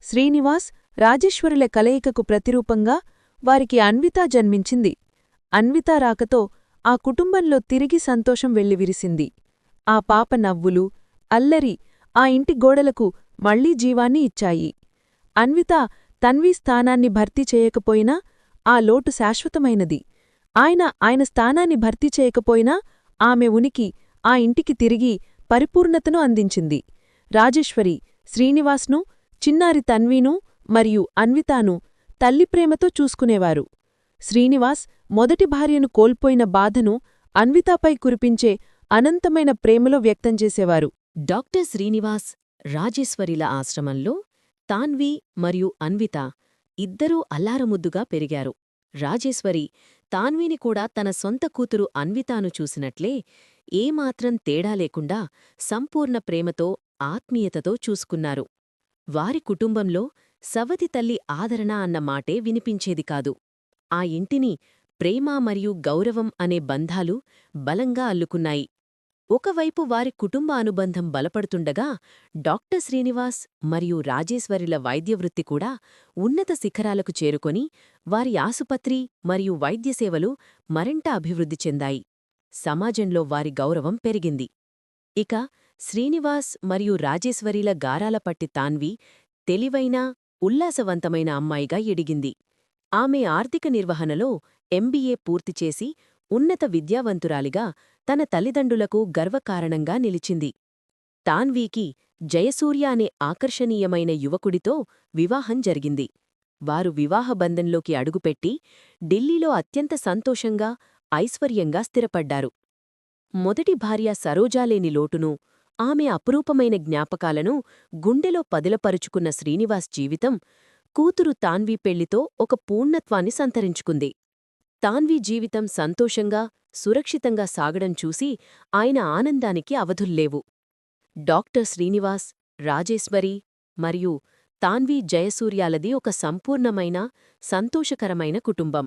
శ్రీనివాస్, రాజేశ్వరుల కలయికకు ప్రతిరూపంగా వారికి అన్విత జన్మించింది. అన్విత రాకతో ఆ కుటుంబంలో తిరిగి సంతోషం వెల్లివిరిసింది. ఆ పాప నవ్వులు, అల్లరి ఆ ఇంటి గోడలకు మళ్లీ జీవాన్ని ఇచ్చాయి. అన్విత తన్వి స్థానాన్ని భర్తీ చేయకపోయినా ఆ లోటు శాశ్వతమైనది. ఆయన స్థానాన్ని భర్తీ చేయకపోయినా ఆమె ఉనికి ఆ ఇంటికి తిరిగి పరిపూర్ణతను అందించింది. రాజేశ్వరి శ్రీనివాస్ను, చిన్నారి తన్వీను మరియు అన్వితాను తల్లిప్రేమతో చూసుకునేవారు. శ్రీనివాస్ మొదటి భార్యను కోల్పోయిన బాధను అన్వితాపై కురిపించే అనంతమైన ప్రేమలో వ్యక్తంచేసేవారు. డాక్టర్ శ్రీనివాస్ రాజేశ్వరిల ఆశ్రమంలో తాన్వి మరియు అన్విత ఇద్దరూ అల్లారముద్దుగా పెరిగారు. రాజేశ్వరి తాన్విని కూడా తన సొంత కూతురు అన్వితాను చూసినట్లే ఏమాత్రం తేడా లేకుండా సంపూర్ణ ప్రేమతో, ఆత్మీయతతో చూసుకున్నారు. వారి కుటుంబంలో సవతి తల్లి ఆదరణ అన్న మాటే వినిపించేది కాదు. ఆ ఇంటిని ప్రేమ మరియు గౌరవం అనే బంధాలు బలంగా అల్లుకున్నాయి. ఒకవైపు వారి కుటుంబ అనుబంధం బలపడుతుండగా, డాక్టర్ శ్రీనివాస్ మరియు రాజేశ్వరిల వైద్యవృత్తి కూడా ఉన్నత శిఖరాలకు చేరుకొని వారి ఆసుపత్రి మరియు వైద్యసేవలు మరింత అభివృద్ధి చెందాయి. సమాజంలో వారి గౌరవం పెరిగింది. ఇక శ్రీనివాస్ మరియు రాజేశ్వరిల గారాల పట్టి తాన్వి తెలివైన, ఉల్లాసవంతమైన అమ్మాయిగా ఎదిగింది. ఆమె ఆర్థిక నిర్వహణలో ఎంబీఏ పూర్తిచేసి ఉన్నత విద్యావంతురాలిగా తన తల్లిదండ్రులకు గర్వకారణంగా నిలిచింది. తాన్వీకి జయసూర్య అనే ఆకర్షణీయమైన యువకుడితో వివాహం జరిగింది. వారు వివాహబంధంలోకి అడుగుపెట్టి ఢిల్లీలో అత్యంత సంతోషంగా, ఐశ్వర్యంగా స్థిరపడ్డారు. మొదటి భార్య సరోజాలేని లోటును, ఆమె అపురూపమైన జ్ఞాపకాలను గుండెలో పదిలపరుచుకున్న శ్రీనివాస్ జీవితం కూతురు తాన్వీ పెళ్లితో ఒక పూర్ణత్వాన్ని సంతరించుకుంది. తాన్వీ జీవితం సంతోషంగా, సురక్షితంగా సాగడం చూసి ఆయన ఆనందానికి అవధుల్లేవు. డాక్టర్ శ్రీనివాస్, రాజేశ్వరి మరియు తాన్వీ జయసూర్యాలది ఒక సంపూర్ణమైన, సంతోషకరమైన కుటుంబం.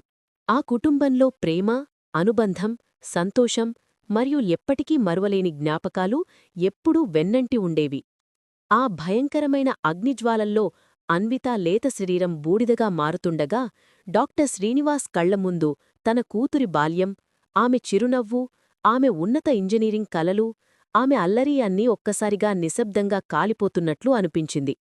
ఆ కుటుంబంలో ప్రేమ, అనుబంధం, సంతోషం మరియు ఎప్పటికీ మరువలేని జ్ఞాపకాలు ఎప్పుడూ వెన్నంటి ఉండేవి. ఆ భయంకరమైన అగ్నిజ్వాలల్లో అన్విత లేత శరీరం బూడిదగా మారుతుండగా, డాక్టర్ శ్రీనివాస్ కళ్లముందు తన కూతురి బాల్యం, ఆమె చిరునవ్వు, ఆమె ఉన్నత ఇంజనీరింగ్ కలలు, ఆమె అల్లరి అన్నీ ఒక్కసారిగా నిశ్శబ్దంగా కాలిపోతున్నట్లు అనిపించింది.